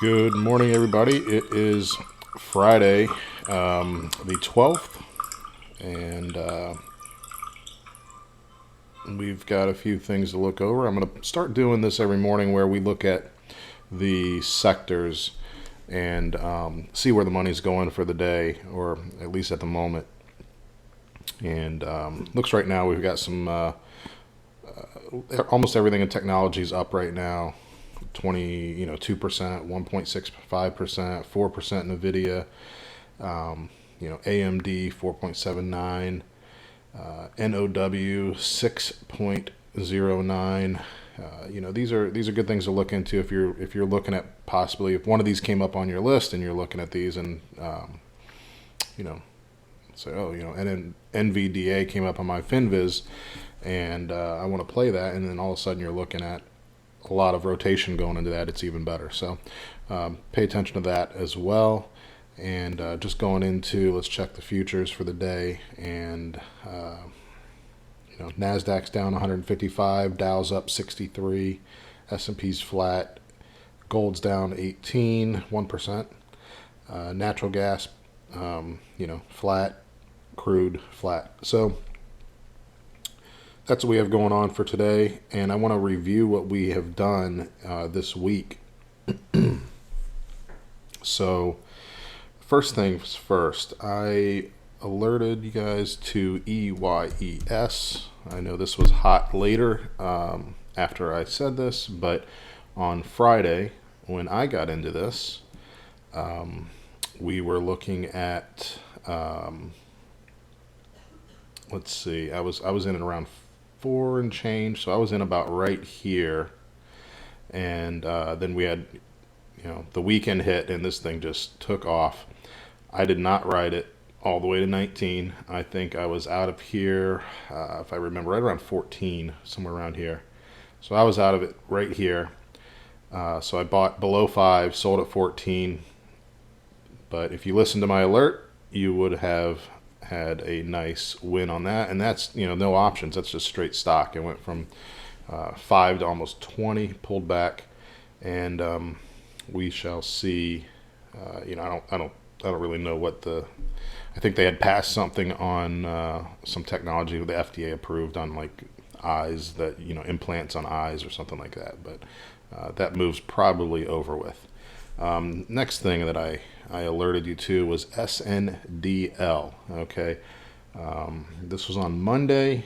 Good morning, everybody. It is Friday, the 12th, and we've got a few things to look over. I'm going to start doing this every morning where we look at the sectors and see where the money's going for the day, or at least at the moment. And looks right now we've got some almost everything in technology is up right now. 2%, 1.65%, 4% NVIDIA, AMD 4.79, NOW 6.09. These are good things to look into if you're looking at possibly if one of these came up on your list and you're looking at these and say, and then NVDA came up on my FinViz and I want to play that, and then all of a sudden you're looking at a lot of rotation going into that, it's even better. So pay attention to that as well. And just going into, let's check the futures for the day. And NASDAQ's down 155, Dow's up 63, S&P's flat, gold's down 18, 1%. Natural gas, flat, crude, flat. So that's what we have going on for today, and I want to review what we have done this week. So first things first, I alerted you guys to EYES. I know this was hot later after I said this, but on Friday when I got into this, we were looking at let's see, I was in at around 4 and change, so I was in about right here, and then we had the weekend hit and this thing just took off. I did not ride it all the way to 19. I think I was out of here, if I remember, right around 14, somewhere around here. So I was out of it right here. So I bought below 5, sold at 14. But if you listen to my alert, you would have had a nice win on that, and that's no options, that's just straight stock. It went from 5 to almost 20, pulled back, and we shall see. I don't really know what I think they had passed something on some technology the FDA approved on, like eyes, that implants on eyes or something like that, but that move's probably over with. Next thing that I alerted you to was SNDL. Okay, this was on Monday,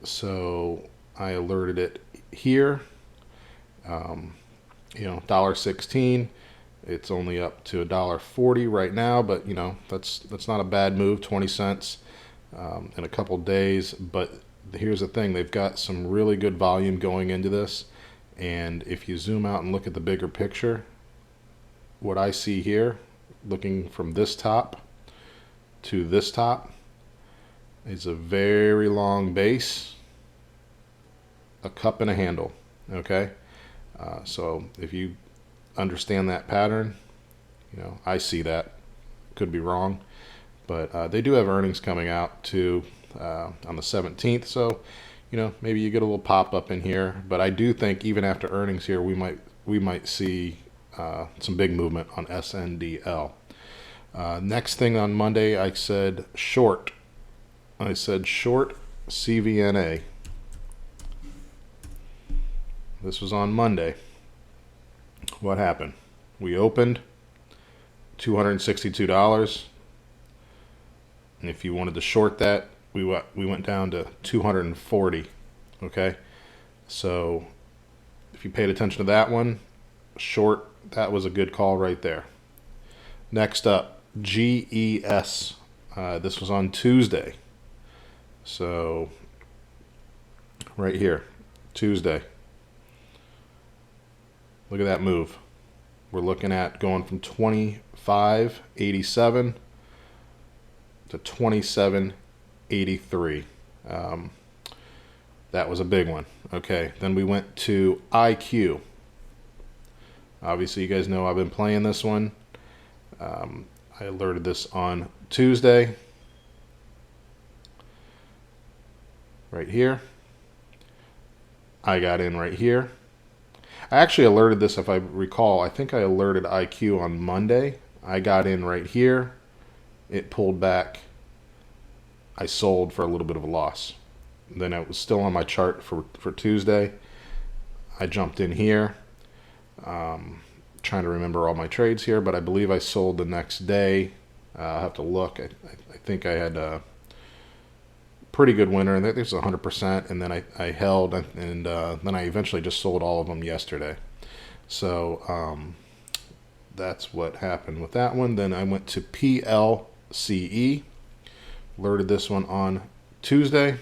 so I alerted it here. $1.16. It's only up to $1.40 right now, but that's not a bad move. 20 cents in a couple days. But here's the thing: they've got some really good volume going into this, and if you zoom out and look at the bigger picture, what I see here, looking from this top to this top, is a very long base, a cup and a handle. Okay, so if you understand that pattern, I see that. Could be wrong, but they do have earnings coming out too on the 17th, so maybe you get a little pop up in here. But I do think even after earnings here, we might see some big movement on SNDL. Next thing on Monday, I said short. I said short CVNA. This was on Monday. What happened? We opened $262, and if you wanted to short that, we went down to 240. Okay, so if you paid attention to that one, short, that was a good call right there. Next up, GES. This was on Tuesday. So right here, Tuesday. Look at that move. We're looking at going from 25.87 to 27.83. That was a big one. Okay, then we went to IQ. Obviously, you guys know I've been playing this one. I alerted this on Tuesday. Right here. I got in right here. I actually alerted this, if I recall. I think I alerted IQ on Monday. I got in right here. It pulled back. I sold for a little bit of a loss. Then it was still on my chart for Tuesday. I jumped in here. Trying to remember all my trades here, but I believe I sold the next day. I'll have to look. I think I had a pretty good winner. I think it was 100%, and then I held, and then I eventually just sold all of them yesterday. So that's what happened with that one. Then I went to Plce. Alerted this one on Tuesday.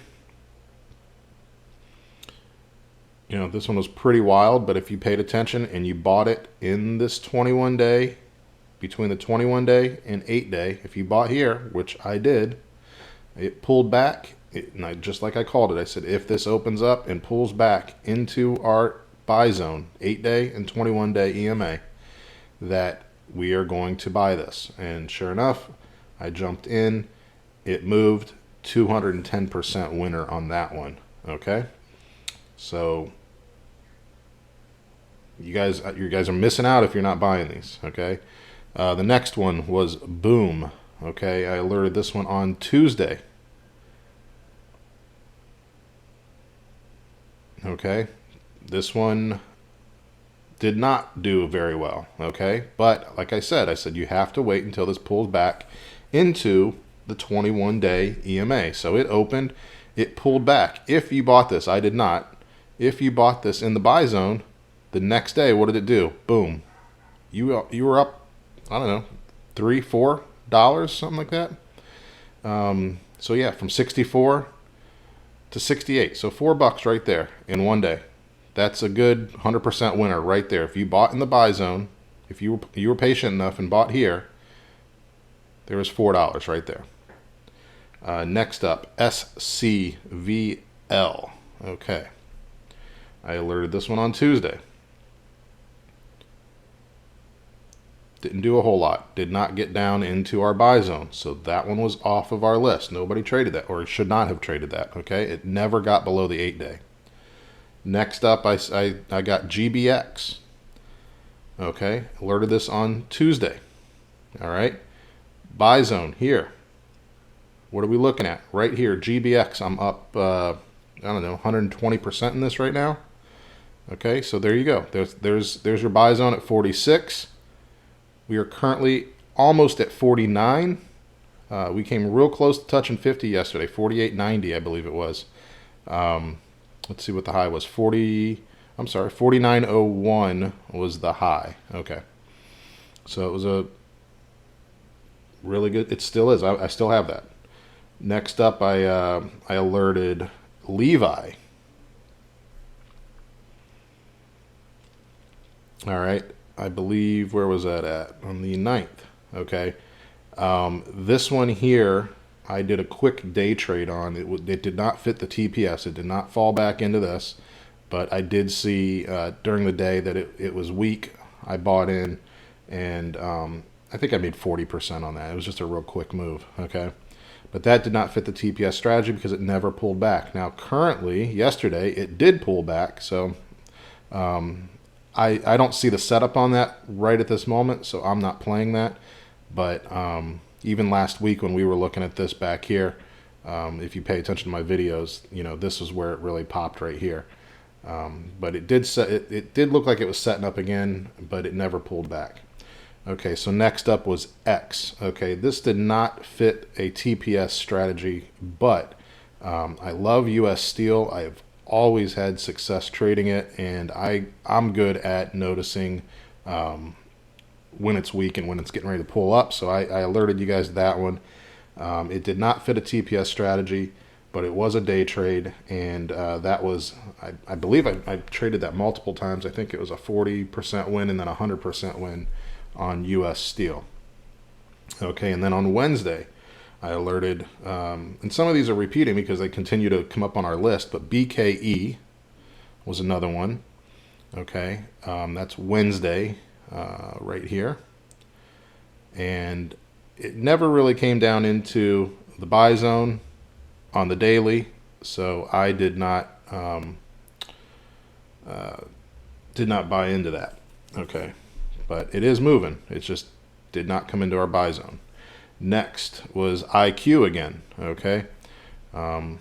You know, this one was pretty wild, but if you paid attention and you bought it in this 21 day, between the 21 day and 8 day, if you bought here, which I did, it pulled back. And just like I called it, I said, if this opens up and pulls back into our buy zone, 8 day and 21 day EMA, that we are going to buy this. And sure enough, I jumped in. It moved 210% winner on that one. Okay, so you guys are missing out if you're not buying these. Okay, the next one was Boom. Okay, I alerted this one on Tuesday. Okay, this one did not do very well. Okay, but like I said you have to wait until this pulls back into the 21 day EMA. So it opened, it pulled back. If you bought this, I did not. If you bought this in the buy zone, the next day, what did it do? Boom. You were up, I don't know, $3-4, something like that. So yeah, from 64 to 68. So $4 right there in one day. That's a good 100% winner right there. If you bought in the buy zone, if you were patient enough and bought here, there was $4 right there. Next up, SCVL. Okay. I alerted this one on Tuesday. Didn't do a whole lot. Did not get down into our buy zone. So that one was off of our list. Nobody traded that, or should not have traded that. Okay. It never got below the 8 day. Next up, I got GBX. Okay. Alerted this on Tuesday. All right. Buy zone here. What are we looking at? Right here, GBX. I'm up, I don't know, 120% in this right now. Okay, so there you go. There's your buy zone at 46. We are currently almost at 49. We came real close to touching 50 yesterday, 48.90, I believe it was. Let's see what the high was. 49.01 was the high. Okay, so it was a really good. It still is. I still have that. Next up, I alerted Levi. All right, I believe, where was that at? On the 9th. Okay, this one here, I did a quick day trade on. It did not fit the TPS. It did not fall back into this, but I did see during the day that it was weak. I bought in, and I think I made 40% on that. It was just a real quick move. Okay. But that did not fit the TPS strategy because it never pulled back. Now, currently, yesterday, it did pull back. So I don't see the setup on that right at this moment, so I'm not playing that. But even last week when we were looking at this back here, if you pay attention to my videos, you know, this is where it really popped right here. But it did look like it was setting up again, but it never pulled back. Okay, so next up was X. Okay, this did not fit a TPS strategy, but I love US Steel. I've always had success trading it, and I'm good at noticing when it's weak and when it's getting ready to pull up. So I alerted you guys to that one. It did not fit a TPS strategy, but it was a day trade, and that was, I believe I traded that multiple times. I think it was a 40% win and then a 100% win on US Steel. Okay, and then on Wednesday, I alerted, and some of these are repeating because they continue to come up on our list, but BKE was another one. Okay, that's Wednesday right here. And it never really came down into the buy zone on the daily, so I did not Did not buy into that. Okay. But it is moving. It just did not come into our buy zone. Next was IQ again. Okay. I'm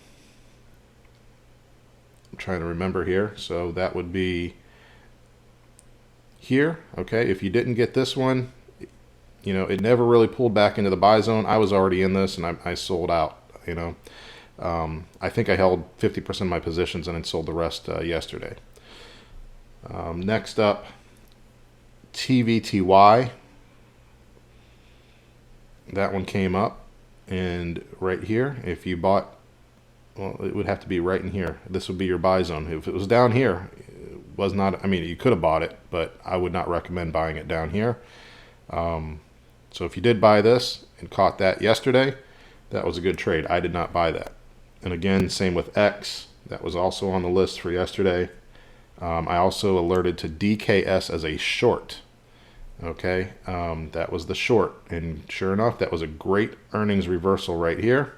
trying to remember here. So that would be here. Okay. If you didn't get this one, you know, it never really pulled back into the buy zone. I was already in this and I sold out, you know. I think I held 50% of my positions and then sold the rest yesterday. Next up, TVTY. That one came up, and right here, if you bought, well, it would have to be right in here. This would be your buy zone. If it was down here, it was not, I mean, you could have bought it, but I would not recommend buying it down here. So if you did buy this and caught that yesterday, that was a good trade. I did not buy that. And again, same with X. That was also on the list for yesterday. I also alerted to DKS as a short. Okay, that was the short. And sure enough, that was a great earnings reversal right here.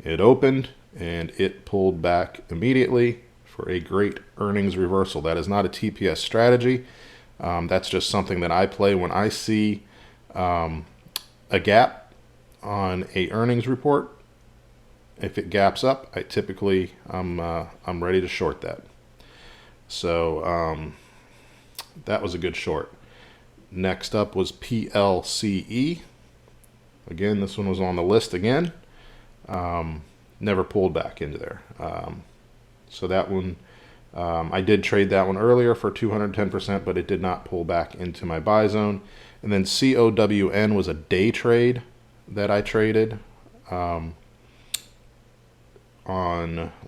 It opened and it pulled back immediately for a great earnings reversal. That is not a TPS strategy. That's just something that I play when I see a gap on a earnings report. If it gaps up, I typically I'm ready to short that. So that was a good short. Next up was Plce. Again, this one was on the list again. Never pulled back into there. So that one, I did trade that one earlier for 210%, but it did not pull back into my buy zone. And then COWN was a day trade that I traded on,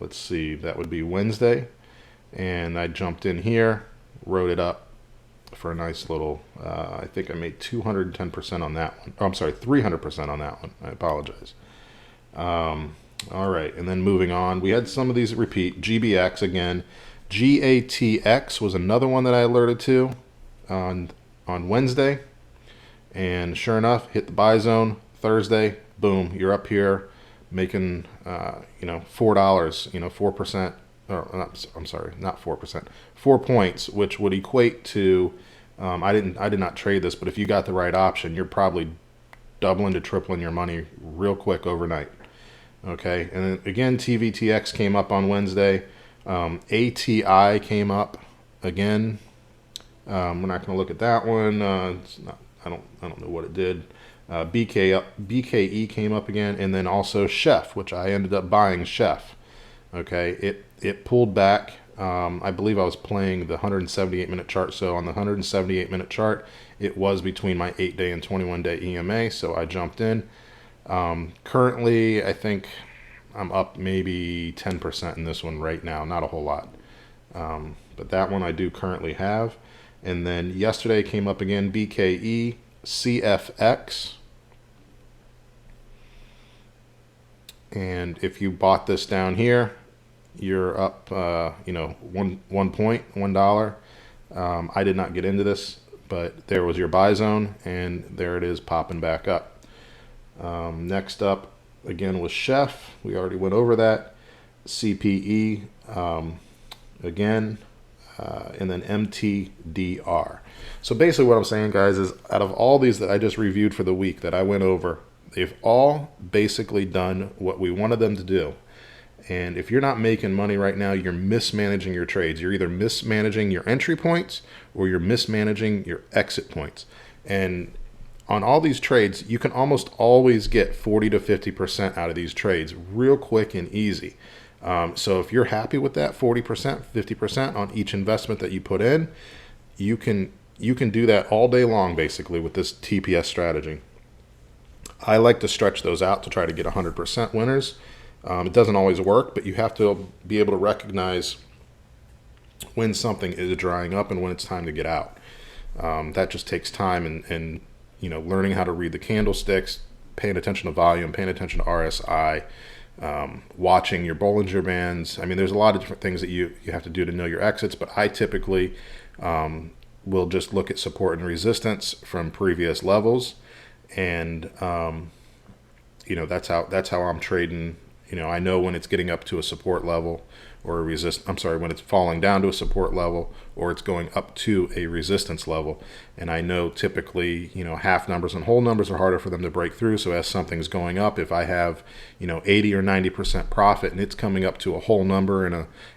let's see, that would be Wednesday. And I jumped in here, wrote it up for a nice little, I think I made 210% on that one. Oh, I'm sorry, 300% on that one. I apologize. All right, and then moving on, we had some of these repeat. GBX again. GATX was another one that I alerted to on Wednesday. And sure enough, hit the buy zone Thursday. Boom, you're up here making, you know, $4, you know, 4%. Or not, I'm sorry, not 4%, 4 points, which would equate to, I did not trade this, but if you got the right option, you're probably doubling to tripling your money real quick overnight. Okay, and then again, TVTX came up on Wednesday. ATI came up again. We're not going to look at that one. It's not, I don't know what it did. BKE came up again, and then also Chef, which I ended up buying Chef. Okay, it pulled back. I believe I was playing the 178-minute chart. So on the 178-minute chart, it was between my 8-day and 21-day EMA. So I jumped in. Currently, I think I'm up maybe 10% in this one right now. Not a whole lot. But that one I do currently have. And then yesterday came up again, BKE, CFX. And if you bought this down here, you're up, you know, one point, $1. I did not get into this, but there was your buy zone, and there it is popping back up. Next up, again, was Chef. We already went over that. CPE, again, and then MTDR. So basically what I'm saying, guys, is out of all these that I just reviewed for the week that I went over, they've all basically done what we wanted them to do. And if you're not making money right now, you're mismanaging your trades. You're either mismanaging your entry points or you're mismanaging your exit points. And on all these trades, you can almost always get 40 to 50% out of these trades real quick and easy. So if you're happy with that 40%, 50% on each investment that you put in, you can do that all day long basically with this TPS strategy. I like to stretch those out to try to get 100% winners. It doesn't always work, but you have to be able to recognize when something is drying up and when it's time to get out. That just takes time and you know, learning how to read the candlesticks, paying attention to volume, paying attention to RSI, watching your Bollinger Bands. I mean, there's a lot of different things that you have to do to know your exits, but I typically will just look at support and resistance from previous levels, and you know, that's how I'm trading, You know, I know when it's getting up to a support level or when it's falling down to a support level or it's going up to a resistance level. And I know typically, you know, half numbers and whole numbers are harder for them to break through. So as something's going up, if I have, you know, 80 or 90% profit and it's coming up to a whole number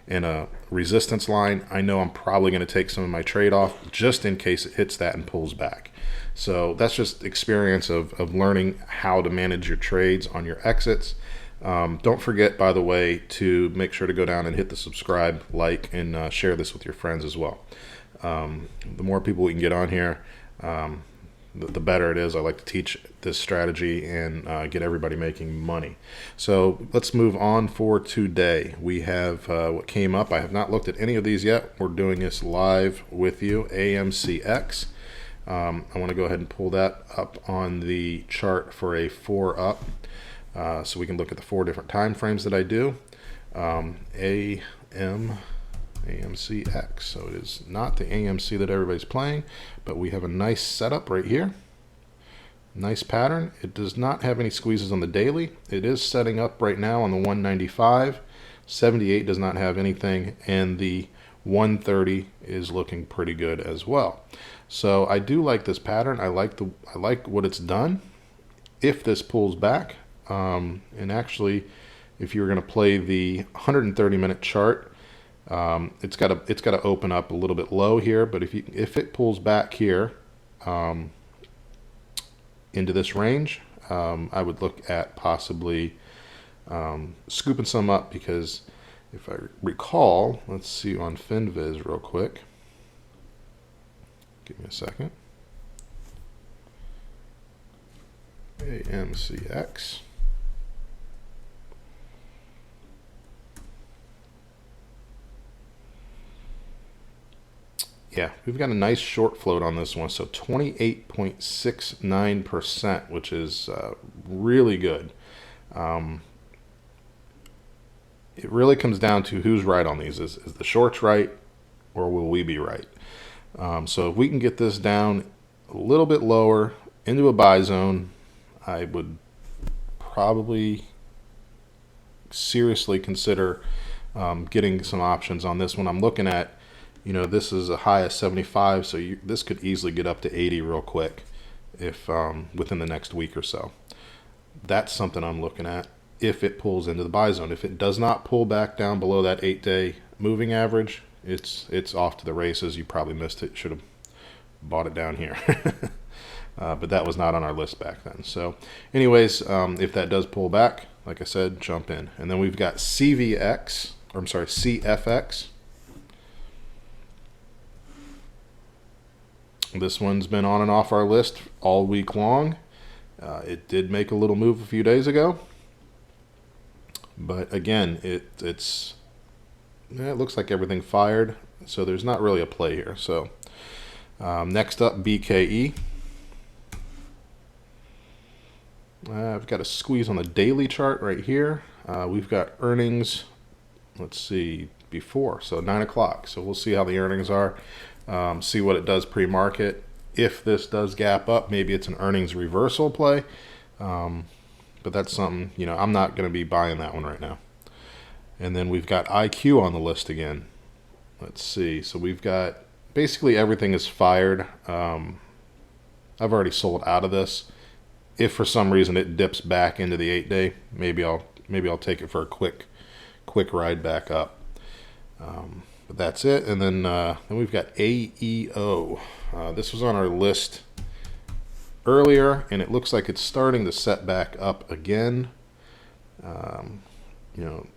in a resistance line, I know I'm probably going to take some of my trade off just in case it hits that and pulls back. So that's just experience of learning how to manage your trades on your exits. Don't forget, by the way, to make sure to go down and hit the subscribe, like, and share this with your friends as well. The more people we can get on here, the better it is. I like to teach this strategy and get everybody making money. So let's move on for today. We have what came up. I have not looked at any of these yet. We're doing this live with you, Amcx. I want to go ahead and pull that up on the chart for a 4 up. So we can look at the 4 different time frames that I do. AMCX. So it is not the AMC that everybody's playing, but we have a nice setup right here. Nice pattern. It does not have any squeezes on the daily. It is setting up right now on the 195. 78 does not have anything, and the 130 is looking pretty good as well. So I do like this pattern. I like what it's done. If this pulls back, and actually, if you're going to play the 130-minute chart, it's got to open up a little bit low here. But if it pulls back here into this range, I would look at possibly scooping some up, because if I recall, let's see on FinViz real quick. Give me a second. AMCX. Yeah, we've got a nice short float on this one, so 28.69%, which is really good. It really comes down to who's right on these. Is the shorts right, or will we be right? So if we can get this down a little bit lower into a buy zone, I would probably seriously consider getting some options on this one. I'm looking at, you know, this is a high of 75, so this could easily get up to 80 real quick if within the next week or so. That's something I'm looking at if it pulls into the buy zone. If it does not pull back down below that 8-day moving average, it's off to the races. You probably missed it. Should have bought it down here. But that was not on our list back then. So anyways, if that does pull back, like I said, jump in. And then we've got CFX. This one's been on and off our list all week long. It did make a little move a few days ago. But again, it looks like everything fired. So there's not really a play here. So next up, BKE. I've got a squeeze on the daily chart right here. We've got earnings, let's see, before, so 9 o'clock. So we'll see how the earnings are, see what it does pre-market. If this does gap up, maybe it's an earnings reversal play. But that's something, you know, I'm not going to be buying that one right now. And then we've got IQ on the list again. Let's see. So we've got basically everything is fired. I've already sold out of this. If for some reason it dips back into the 8-day, maybe I'll take it for a quick ride back up. But that's it. And then we've got AEO. This was on our list earlier, and it looks like it's starting to set back up again. You know,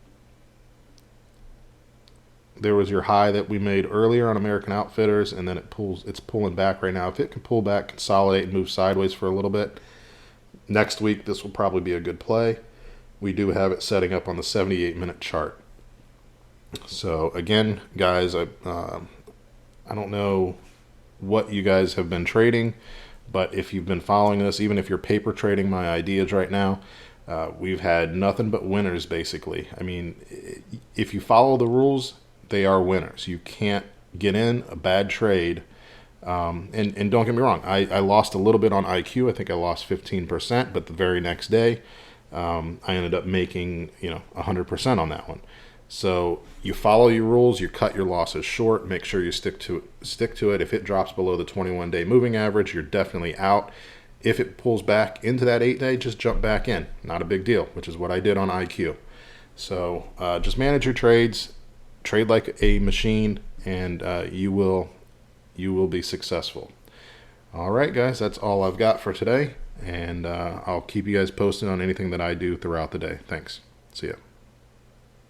there was your high that we made earlier on American Outfitters, and then it's pulling back right now. If it can pull back, consolidate, and move sideways for a little bit, next week this will probably be a good play. We do have it setting up on the 78-minute chart. So again, guys, I don't know what you guys have been trading, but if you've been following this, even if you're paper trading my ideas right now, we've had nothing but winners basically. I mean, if you follow the rules, they are winners. You can't get in a bad trade. And don't get me wrong, I lost a little bit on IQ. I think I lost 15%, but the very next day, I ended up making 100% on that one. So you follow your rules, you cut your losses short, make sure you stick to it. If it drops below the 21-day moving average, you're definitely out. If it pulls back into that 8-day, just jump back in. Not a big deal, which is what I did on IQ. So just manage your trades, trade like a machine, and you will be successful. All right, guys, that's all I've got for today, and I'll keep you guys posted on anything that I do throughout the day. Thanks. See ya.